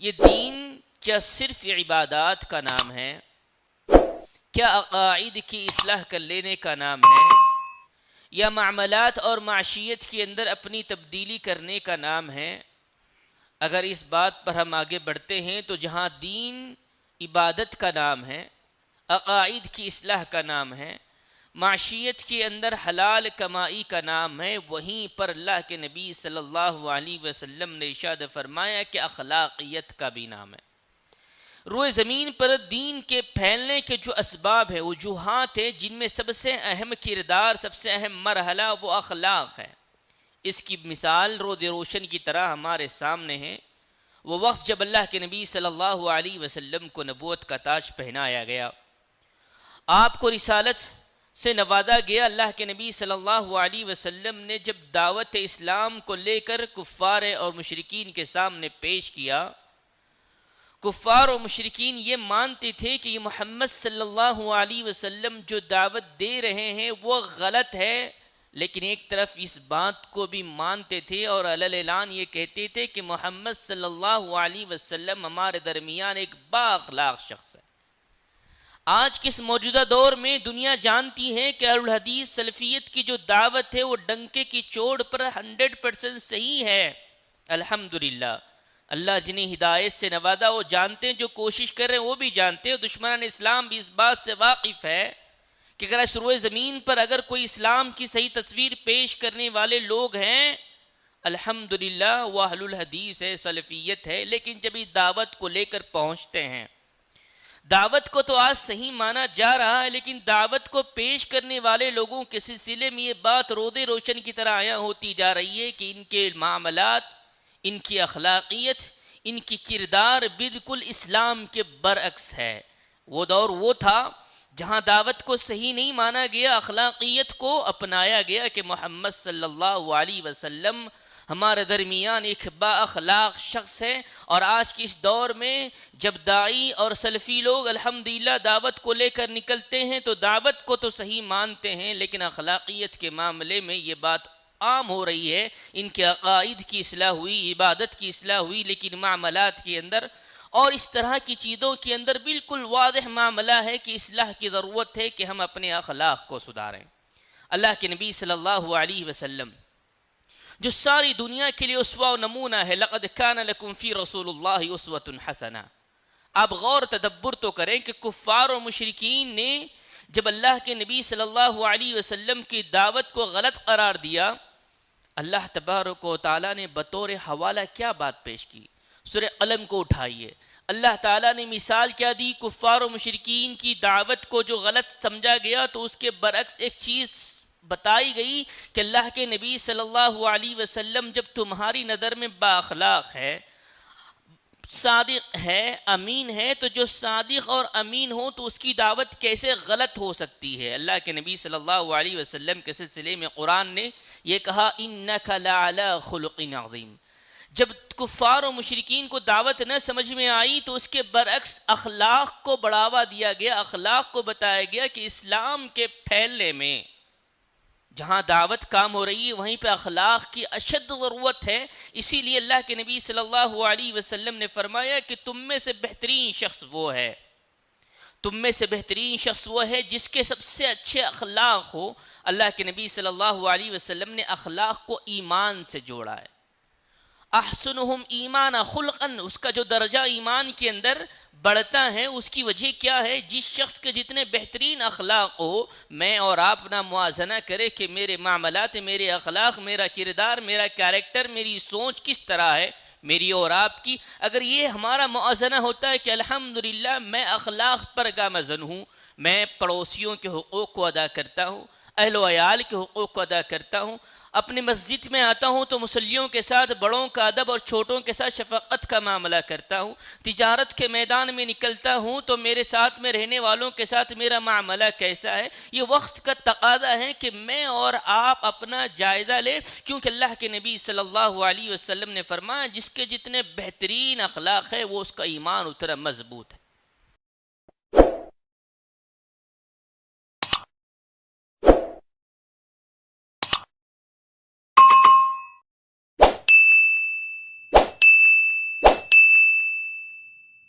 یہ دین کیا صرف عبادات کا نام ہے؟ کیا عقائد کی اصلاح کر لینے کا نام ہے؟ یا معاملات اور معاشیت کے اندر اپنی تبدیلی کرنے کا نام ہے؟ اگر اس بات پر ہم آگے بڑھتے ہیں تو جہاں دین عبادت کا نام ہے، عقائد کی اصلاح کا نام ہے، معاشیت کے اندر حلال کمائی کا نام ہے، وہیں پر اللہ کے نبی صلی اللہ علیہ وسلم نے ارشاد فرمایا کہ اخلاقیت کا بھی نام ہے۔ روئے زمین پر دین کے پھیلنے کے جو اسباب ہیں، وجوہات ہیں، جن میں سب سے اہم کردار، سب سے اہم مرحلہ وہ اخلاق ہے۔ اس کی مثال رود روشن کی طرح ہمارے سامنے ہے۔ وہ وقت جب اللہ کے نبی صلی اللہ علیہ وسلم کو نبوت کا تاج پہنایا گیا، آپ کو رسالت سے نوازا گیا، اللہ کے نبی صلی اللہ علیہ وسلم نے جب دعوت اسلام کو لے کر کفار اور مشرکین کے سامنے پیش کیا، کفار و مشرکین یہ مانتے تھے کہ یہ محمد صلی اللہ علیہ وسلم جو دعوت دے رہے ہیں وہ غلط ہے، لیکن ایک طرف اس بات کو بھی مانتے تھے اور علی اعلان یہ کہتے تھے کہ محمد صلی اللہ علیہ وسلم ہمارے درمیان ایک با اخلاق شخص ہے۔ آج کے اس موجودہ دور میں دنیا جانتی ہے کہ اہل الحدیث سلفیت کی جو دعوت ہے وہ ڈنکے کی چوٹ پر 100% صحیح ہے۔ الحمدللہ، اللہ جنہیں ہدایت سے نوازا وہ جانتے ہیں، جو کوشش کر رہے ہیں وہ بھی جانتے ہیں، دشمنان اسلام بھی اس بات سے واقف ہے کہ اگر اس روئے زمین پر اگر کوئی اسلام کی صحیح تصویر پیش کرنے والے لوگ ہیں، الحمدللہ وہ اہل الحدیث ہے، سلفیت ہے، لیکن جب اس دعوت کو لے کر پہنچتے ہیں، دعوت کو تو آج صحیح مانا جا رہا ہے، لیکن دعوت کو پیش کرنے والے لوگوں کے سلسلے میں یہ بات رود روشن کی طرح آیا ہوتی جا رہی ہے کہ ان کے معاملات، ان کی اخلاقیت، ان کی کردار بالکل اسلام کے برعکس ہے۔ وہ دور وہ تھا جہاں دعوت کو صحیح نہیں مانا گیا، اخلاقیت کو اپنایا گیا کہ محمد صلی اللہ علیہ وسلم ہمارے درمیان ایک با اخلاق شخص ہے۔ اور آج کے اس دور میں جب داعی اور سلفی لوگ الحمدللہ دعوت کو لے کر نکلتے ہیں تو دعوت کو تو صحیح مانتے ہیں، لیکن اخلاقیت کے معاملے میں یہ بات عام ہو رہی ہے۔ ان کے عقائد کی اصلاح ہوئی، عبادت کی اصلاح ہوئی، لیکن معاملات کے اندر اور اس طرح کی چیزوں کے اندر بالکل واضح معاملہ ہے کہ اصلاح کی ضرورت ہے کہ ہم اپنے اخلاق کو سدھاریں۔ اللہ کے نبی صلی اللہ علیہ وسلم جو ساری دنیا کے لیے اسوہ و نمونہ ہے، لقد کان لکم فی رسول اللہ اسوۃ حسنہ۔ آپ غور تدبر تو کریں کہ کفار و مشرکین نے جب اللہ کے نبی صلی اللہ علیہ وسلم کی دعوت کو غلط قرار دیا، اللہ تبارک و تعالیٰ نے بطور حوالہ کیا بات پیش کی؟ سورہ قلم کو اٹھائیے، اللہ تعالیٰ نے مثال کیا دی؟ کفار و مشرکین کی دعوت کو جو غلط سمجھا گیا تو اس کے برعکس ایک چیز بتائی گئی کہ اللہ کے نبی صلی اللہ علیہ وسلم جب تمہاری نظر میں با اخلاق ہے، صادق ہے، امین ہے، تو جو صادق اور امین ہو تو اس کی دعوت کیسے غلط ہو سکتی ہے؟ اللہ کے نبی صلی اللہ علیہ وسلم کے سلسلے میں قرآن نے یہ کہا انک لعلی خلق عظیم۔ جب کفار و مشرکین کو دعوت نہ سمجھ میں آئی تو اس کے برعکس اخلاق کو بڑھاوا دیا گیا، اخلاق کو بتایا گیا کہ اسلام کے پھیلنے میں جہاں دعوت کام ہو رہی ہے وہیں پہ اخلاق کی اشد ضرورت ہے۔ اسی لیے اللہ کے نبی صلی اللہ علیہ وسلم نے فرمایا کہ تم میں سے بہترین شخص وہ ہے، تم میں سے بہترین شخص وہ ہے جس کے سب سے اچھے اخلاق ہو۔ اللہ کے نبی صلی اللہ علیہ وسلم نے اخلاق کو ایمان سے جوڑا ہے۔ احسنہم ایمانا خلقا، اس کا جو درجہ ایمان کے اندر بڑھتا ہے اس کی وجہ کیا ہے؟ جس شخص کے جتنے بہترین اخلاق ہو، میں اور آپ اپنا موازنہ کرے کہ میرے معاملات، میرے اخلاق، میرا کردار، میرا کیریکٹر، میری سوچ کس طرح ہے میری اور آپ کی۔ اگر یہ ہمارا موازنہ ہوتا ہے کہ الحمدللہ میں اخلاق پر گامزن ہوں، میں پڑوسیوں کے حقوق کو ادا کرتا ہوں، اہل و عیال کے حقوق کو ادا کرتا ہوں، اپنے مسجد میں آتا ہوں تو مسلیوں کے ساتھ بڑوں کا ادب اور چھوٹوں کے ساتھ شفقت کا معاملہ کرتا ہوں، تجارت کے میدان میں نکلتا ہوں تو میرے ساتھ میں رہنے والوں کے ساتھ میرا معاملہ کیسا ہے، یہ وقت کا تقاضا ہے کہ میں اور آپ اپنا جائزہ لیں، کیونکہ اللہ کے نبی صلی اللہ علیہ وسلم نے فرمایا جس کے جتنے بہترین اخلاق ہے وہ اس کا ایمان اتنا مضبوط ہے۔